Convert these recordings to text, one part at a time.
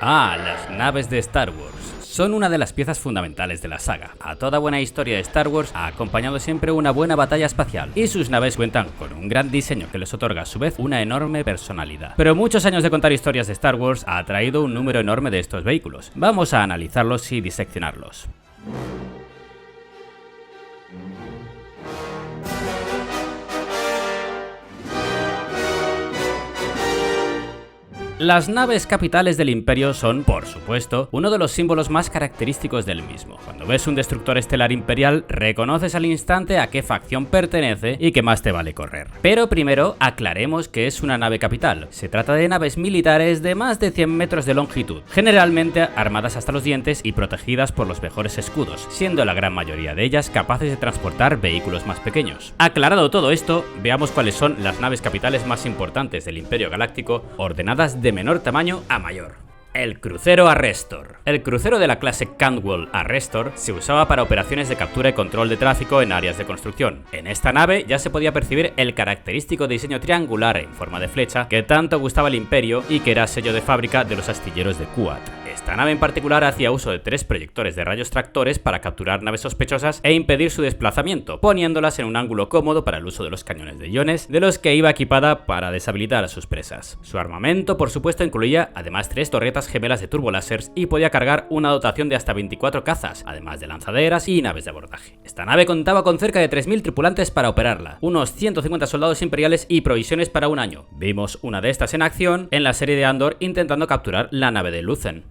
Las naves de Star Wars. Son una de las piezas fundamentales de la saga. A toda buena historia de Star Wars ha acompañado siempre una buena batalla espacial, y sus naves cuentan con un gran diseño que les otorga a su vez una enorme personalidad. Pero muchos años de contar historias de Star Wars ha traído un número enorme de estos vehículos. Vamos a analizarlos y diseccionarlos. Las naves capitales del Imperio son, por supuesto, uno de los símbolos más característicos del mismo. Cuando ves un destructor estelar imperial, reconoces al instante a qué facción pertenece y qué más te vale correr. Pero primero, aclaremos que es una nave capital. Se trata de naves militares de más de 100 metros de longitud, generalmente armadas hasta los dientes y protegidas por los mejores escudos, siendo la gran mayoría de ellas capaces de transportar vehículos más pequeños. Aclarado todo esto, veamos cuáles son las naves capitales más importantes del Imperio Galáctico, ordenadas de menor tamaño a mayor. El crucero Arrestor. El crucero de la clase Cantwell Arrestor se usaba para operaciones de captura y control de tráfico en áreas de construcción. En esta nave ya se podía percibir el característico diseño triangular en forma de flecha que tanto gustaba al Imperio y que era sello de fábrica de los astilleros de Kuat. Esta nave en particular hacía uso de 3 proyectores de rayos tractores para capturar naves sospechosas e impedir su desplazamiento, poniéndolas en un ángulo cómodo para el uso de los cañones de iones, de los que iba equipada para deshabilitar a sus presas. Su armamento, por supuesto, incluía además 3 torretas gemelas de turbolásers y podía cargar una dotación de hasta 24 cazas, además de lanzaderas y naves de abordaje. Esta nave contaba con cerca de 3000 tripulantes para operarla, unos 150 soldados imperiales y provisiones para un año. Vimos una de estas en acción en la serie de Andor intentando capturar la nave de Luthen.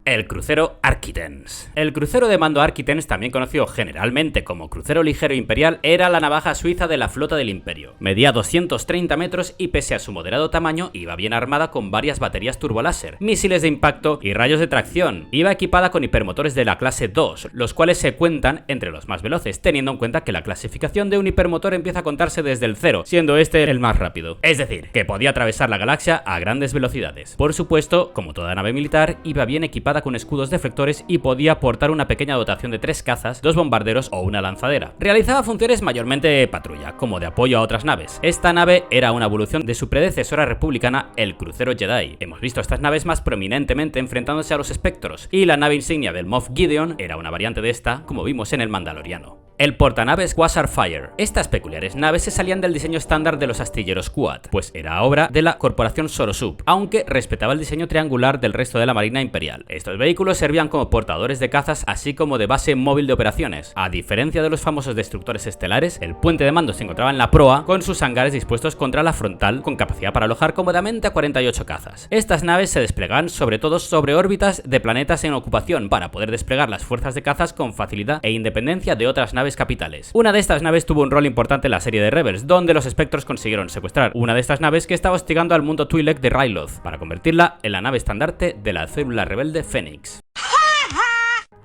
El crucero Arquitens. El crucero de mando Arquitens, también conocido generalmente como crucero ligero imperial, era la navaja suiza de la flota del Imperio. Medía 230 metros y pese a su moderado tamaño iba bien armada con varias baterías turboláser, misiles de impacto y rayos de tracción. Iba equipada con hipermotores de la clase 2, los cuales se cuentan entre los más veloces, teniendo en cuenta que la clasificación de un hipermotor empieza a contarse desde el 0, siendo este el más rápido. Es decir, que podía atravesar la galaxia a grandes velocidades. Por supuesto, como toda nave militar, iba bien equipada con escudos deflectores y podía portar una pequeña dotación de 3 cazas, 2 bombarderos o una lanzadera. Realizaba funciones mayormente de patrulla, como de apoyo a otras naves. Esta nave era una evolución de su predecesora republicana, el crucero Jedi. Hemos visto estas naves más prominentemente enfrentándose a los espectros, y la nave insignia del Moff Gideon era una variante de esta, como vimos en el Mandaloriano. El portanaves Quasar Fire. Estas peculiares naves se salían del diseño estándar de los astilleros Kuat, pues era obra de la corporación Sorosub, aunque respetaba el diseño triangular del resto de la Marina Imperial. Estos vehículos servían como portadores de cazas, así como de base móvil de operaciones. A diferencia de los famosos destructores estelares, el puente de mando se encontraba en la proa, con sus hangares dispuestos contra la frontal, con capacidad para alojar cómodamente a 48 cazas. Estas naves se desplegaban sobre todo sobre órbitas de planetas en ocupación, para poder desplegar las fuerzas de cazas con facilidad e independencia de otras naves capitales. Una de estas naves tuvo un rol importante en la serie de Rebels, donde los espectros consiguieron secuestrar una de estas naves que estaba hostigando al mundo Twi'lek de Ryloth, para convertirla en la nave estandarte de la célula rebelde Fénix.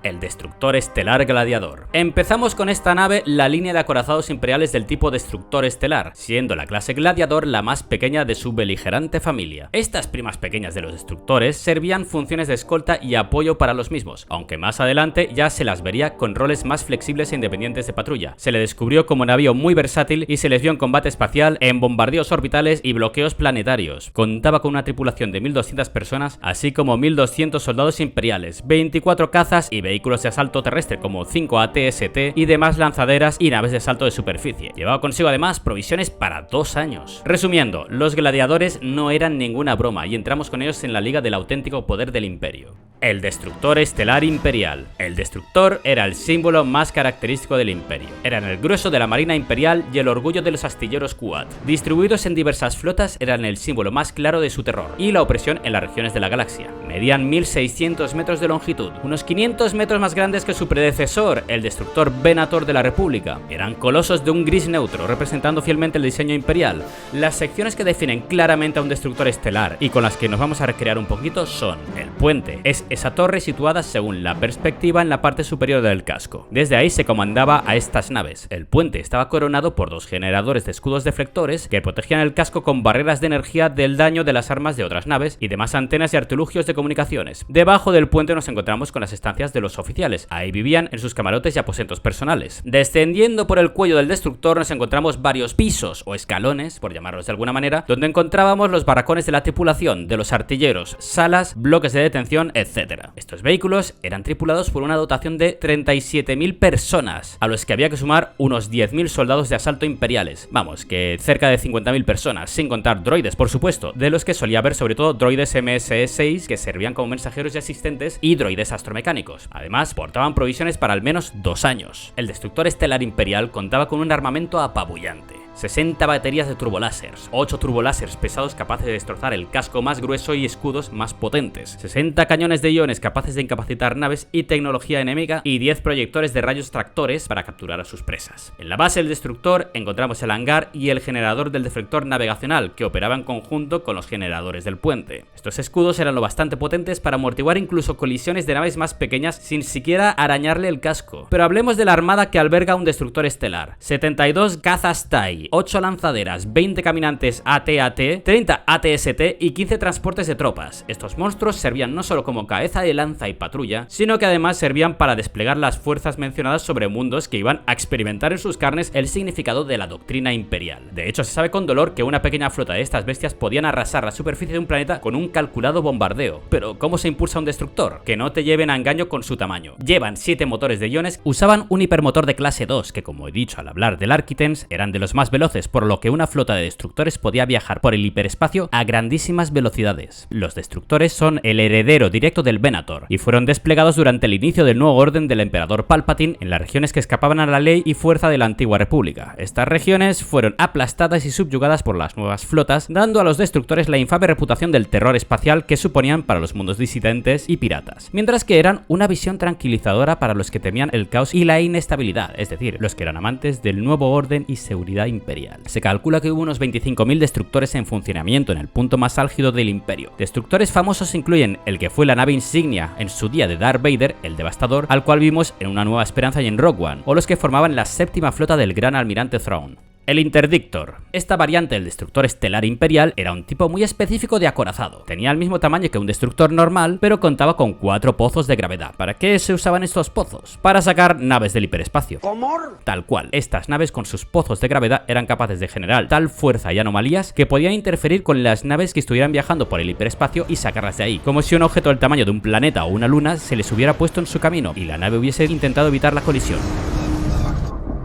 El destructor estelar Gladiador. Empezamos con esta nave la línea de acorazados imperiales del tipo destructor estelar, siendo la clase Gladiador la más pequeña de su beligerante familia. Estas primas pequeñas de los destructores servían funciones de escolta y apoyo para los mismos, aunque más adelante ya se las vería con roles más flexibles e independientes de patrulla. Se le descubrió como navío muy versátil y se les vio en combate espacial, en bombardeos orbitales y bloqueos planetarios. Contaba con una tripulación de 1200 personas, así como 1200 soldados imperiales, 24 cazas y vehículos de asalto terrestre como 5 AT-ST y demás lanzaderas y naves de asalto de superficie. Llevaba consigo además provisiones para 2 años. Resumiendo, los gladiadores no eran ninguna broma y entramos con ellos en la liga del auténtico poder del Imperio. El destructor estelar imperial. El destructor era el símbolo más característico del Imperio. Eran el grueso de la Marina Imperial y el orgullo de los astilleros Kuat. Distribuidos en diversas flotas, eran el símbolo más claro de su terror y la opresión en las regiones de la galaxia. Medían 1600 metros de longitud, unos 500 metros más grandes que su predecesor, el destructor Venator de la República. Eran colosos de un gris neutro, representando fielmente el diseño imperial. Las secciones que definen claramente a un destructor estelar y con las que nos vamos a recrear un poquito son el puente es esa torre situada según la perspectiva en la parte superior del casco. Desde ahí se comandaba a estas naves. El puente estaba coronado por dos generadores de escudos deflectores que protegían el casco con barreras de energía del daño de las armas de otras naves y demás antenas y artilugios de comunicaciones. Debajo del puente nos encontramos con las estancias de los oficiales. Ahí vivían en sus camarotes y aposentos personales. Descendiendo por el cuello del destructor nos encontramos varios pisos o escalones, por llamarlos de alguna manera, donde encontrábamos los barracones de la tripulación, de los artilleros, salas, bloques de detención, etc. Estos vehículos eran tripulados por una dotación de 37.000 personas, a los que había que sumar unos 10.000 soldados de asalto imperiales. Vamos, que cerca de 50.000 personas, sin contar droides, por supuesto, de los que solía haber sobre todo droides MSE-6 que servían como mensajeros y asistentes y droides astromecánicos. Además, portaban provisiones para al menos 2 años. El destructor estelar imperial contaba con un armamento apabullante. 60 baterías de turbolásers, 8 turbolásers pesados capaces de destrozar el casco más grueso y escudos más potentes, 60 cañones de iones capaces de incapacitar naves y tecnología enemiga y 10 proyectores de rayos tractores para capturar a sus presas. En la base del destructor encontramos el hangar y el generador del deflector navegacional que operaba en conjunto con los generadores del puente. Estos escudos eran lo bastante potentes para amortiguar incluso colisiones de naves más pequeñas sin siquiera arañarle el casco. Pero hablemos de la armada que alberga un destructor estelar: 72 cazas TIE, 8 lanzaderas, 20 caminantes AT-AT, 30 AT-ST y 15 transportes de tropas. Estos monstruos servían no solo como cabeza de lanza y patrulla, sino que además servían para desplegar las fuerzas mencionadas sobre mundos que iban a experimentar en sus carnes el significado de la doctrina imperial. De hecho, se sabe con dolor que una pequeña flota de estas bestias podían arrasar la superficie de un planeta con un calculado bombardeo. Pero ¿cómo se impulsa un destructor? Que no te lleven a engaño con su tamaño. Llevan 7 motores de iones, usaban un hipermotor de clase 2, que como he dicho al hablar del Architens, eran de los más veloces, por lo que una flota de destructores podía viajar por el hiperespacio a grandísimas velocidades. Los destructores son el heredero directo del Venator y fueron desplegados durante el inicio del nuevo orden del emperador Palpatine en las regiones que escapaban a la ley y fuerza de la antigua república. Estas regiones fueron aplastadas y subyugadas por las nuevas flotas, dando a los destructores la infame reputación del terror espacial que suponían para los mundos disidentes y piratas, mientras que eran una visión tranquilizadora para los que temían el caos y la inestabilidad, es decir, los que eran amantes del nuevo orden y seguridad imperial. Se calcula que hubo unos 25.000 destructores en funcionamiento en el punto más álgido del imperio. Destructores famosos incluyen el que fue la nave insignia en su día de Darth Vader, el Devastador, al cual vimos en Una Nueva Esperanza y en Rogue One, o los que formaban la séptima flota del Gran Almirante Thrawn. El Interdictor. Esta variante del destructor estelar imperial era un tipo muy específico de acorazado. Tenía el mismo tamaño que un destructor normal, pero contaba con 4 pozos de gravedad. ¿Para qué se usaban estos pozos? Para sacar naves del hiperespacio. ¿Cómo? Tal cual. Estas naves con sus pozos de gravedad eran capaces de generar tal fuerza y anomalías que podían interferir con las naves que estuvieran viajando por el hiperespacio y sacarlas de ahí. Como si un objeto del tamaño de un planeta o una luna se les hubiera puesto en su camino y la nave hubiese intentado evitar la colisión.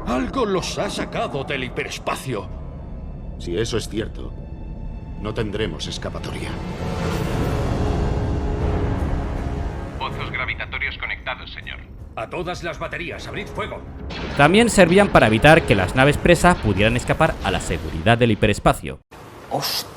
Algo los ha sacado del hiperespacio. Si eso es cierto, no tendremos escapatoria. Pozos gravitatorios conectados, señor. A todas las baterías, abrid fuego. También servían para evitar que las naves presa pudieran escapar a la seguridad del hiperespacio. ¡Hostia!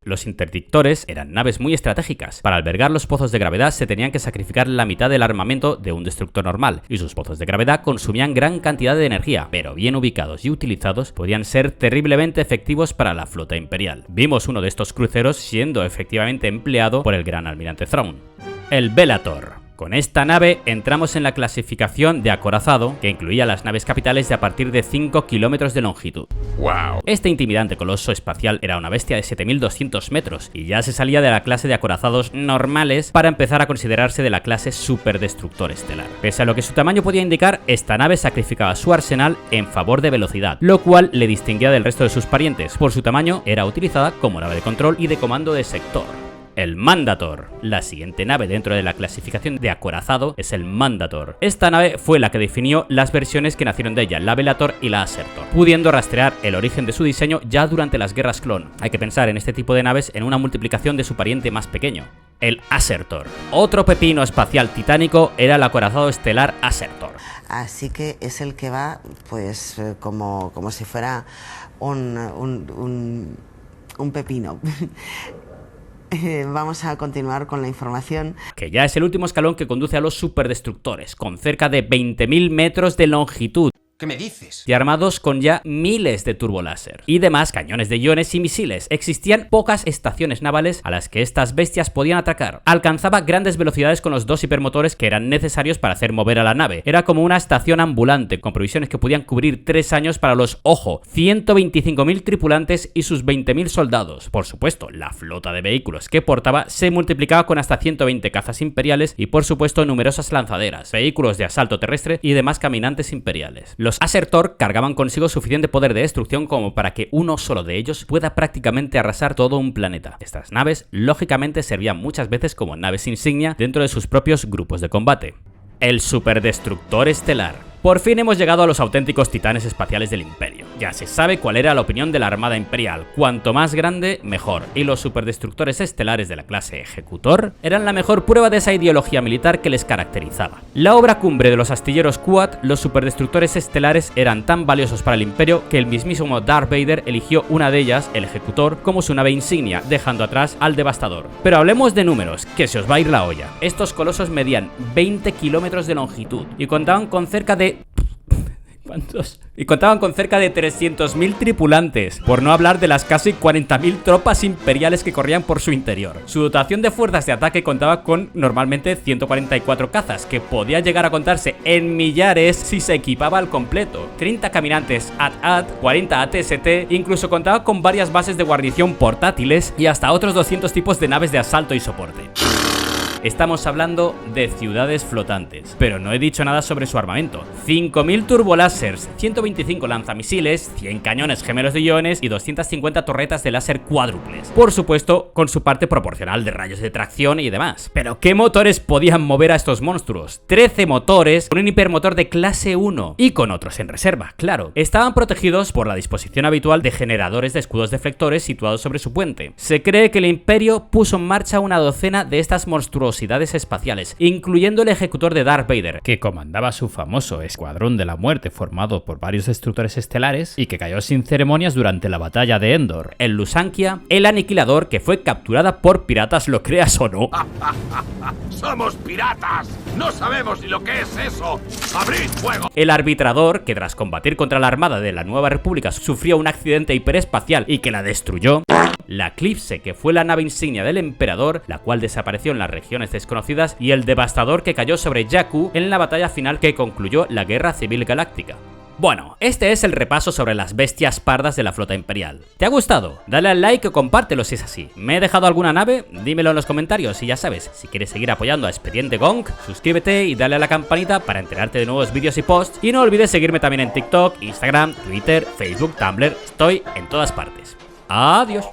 Los interdictores eran naves muy estratégicas. Para albergar los pozos de gravedad se tenían que sacrificar la mitad del armamento de un destructor normal, y sus pozos de gravedad consumían gran cantidad de energía, pero bien ubicados y utilizados podían ser terriblemente efectivos para la flota imperial. Vimos uno de estos cruceros siendo efectivamente empleado por el Gran Almirante Thrawn. El Bellator. Con esta nave entramos en la clasificación de acorazado, que incluía las naves capitales de a partir de 5 kilómetros de longitud. ¡Wow! Este intimidante coloso espacial era una bestia de 7.200 metros y ya se salía de la clase de acorazados normales para empezar a considerarse de la clase superdestructor estelar. Pese a lo que su tamaño podía indicar, esta nave sacrificaba su arsenal en favor de velocidad, lo cual le distinguía del resto de sus parientes. Por su tamaño era utilizada como nave de control y de comando de sector. El Mandator. La siguiente nave dentro de la clasificación de acorazado es el Mandator. Esta nave fue la que definió las versiones que nacieron de ella, la Bellator y la Acertor, pudiendo rastrear el origen de su diseño ya durante las guerras clon. Hay que pensar en este tipo de naves en una multiplicación de su pariente más pequeño, el Acertor. Otro pepino espacial titánico era el acorazado estelar Acertor. Así que es el que va, pues, como si fuera un pepino. Vamos a continuar con la información. Que ya es el último escalón que conduce a los superdestructores, con cerca de 20.000 metros de longitud. ¿Qué me dices? Y armados con ya miles de turboláser y demás cañones de iones y misiles. Existían pocas estaciones navales a las que estas bestias podían atacar. Alcanzaba grandes velocidades con los 2 hipermotores que eran necesarios para hacer mover a la nave. Era como una estación ambulante con provisiones que podían cubrir 3 años para los, ojo, 125.000 tripulantes y sus 20.000 soldados. Por supuesto, la flota de vehículos que portaba se multiplicaba con hasta 120 cazas imperiales y por supuesto numerosas lanzaderas, vehículos de asalto terrestre y demás caminantes imperiales. Los Asertor cargaban consigo suficiente poder de destrucción como para que uno solo de ellos pueda prácticamente arrasar todo un planeta. Estas naves, lógicamente, servían muchas veces como naves insignia dentro de sus propios grupos de combate. El Superdestructor Estelar. Por fin hemos llegado a los auténticos titanes espaciales del Imperio. Ya se sabe cuál era la opinión de la Armada Imperial, cuanto más grande, mejor, y los superdestructores estelares de la clase Ejecutor eran la mejor prueba de esa ideología militar que les caracterizaba. La obra cumbre de los astilleros Kuat, los superdestructores estelares eran tan valiosos para el Imperio que el mismísimo Darth Vader eligió una de ellas, el Ejecutor, como su nave insignia, dejando atrás al Devastador. Pero hablemos de números, que se os va a ir la olla. Estos colosos medían 20 kilómetros de longitud y contaban con cerca de... ¿Cuántos? Y contaban con cerca de 300.000 tripulantes, por no hablar de las casi 40.000 tropas imperiales que corrían por su interior. Su dotación de fuerzas de ataque contaba con normalmente 144 cazas, que podía llegar a contarse en millares si se equipaba al completo, 30 caminantes AT-AT, 40 AT-ST, incluso contaba con varias bases de guarnición portátiles y hasta otros 200 tipos de naves de asalto y soporte. Estamos hablando de ciudades flotantes, pero no he dicho nada sobre su armamento. 5.000 turbolásers, 125 lanzamisiles, 100 cañones gemelos de iones y 250 torretas de láser cuádruples. Por supuesto, con su parte proporcional de rayos de tracción y demás. Pero ¿qué motores podían mover a estos monstruos? 13 motores, con un hipermotor de clase 1 y con otros en reserva, claro. Estaban protegidos por la disposición habitual de generadores de escudos deflectores situados sobre su puente. Se cree que el Imperio puso en marcha una docena de estas monstruosidades espaciales, incluyendo el ejecutor de Darth Vader, que comandaba su famoso Escuadrón de la Muerte formado por varios destructores estelares y que cayó sin ceremonias durante la batalla de Endor, el Lusankia, el Aniquilador, que fue capturada por piratas, lo creas o no. ¡Somos piratas! ¡No sabemos ni lo que es eso! ¡Abrid fuego! El Arbitrador, que tras combatir contra la Armada de la Nueva República sufrió un accidente hiperespacial y que la destruyó. La Eclipse, que fue la nave insignia del Emperador, la cual desapareció en las regiones desconocidas, y el Devastador, que cayó sobre Jakku en la batalla final que concluyó la Guerra Civil Galáctica. Bueno, este es el repaso sobre las bestias pardas de la flota imperial. ¿Te ha gustado? Dale al like o compártelo si es así. ¿Me he dejado alguna nave? Dímelo en los comentarios y ya sabes, si quieres seguir apoyando a Expediente Gonk, suscríbete y dale a la campanita para enterarte de nuevos vídeos y posts. Y no olvides seguirme también en TikTok, Instagram, Twitter, Facebook, Tumblr, estoy en todas partes. Adiós.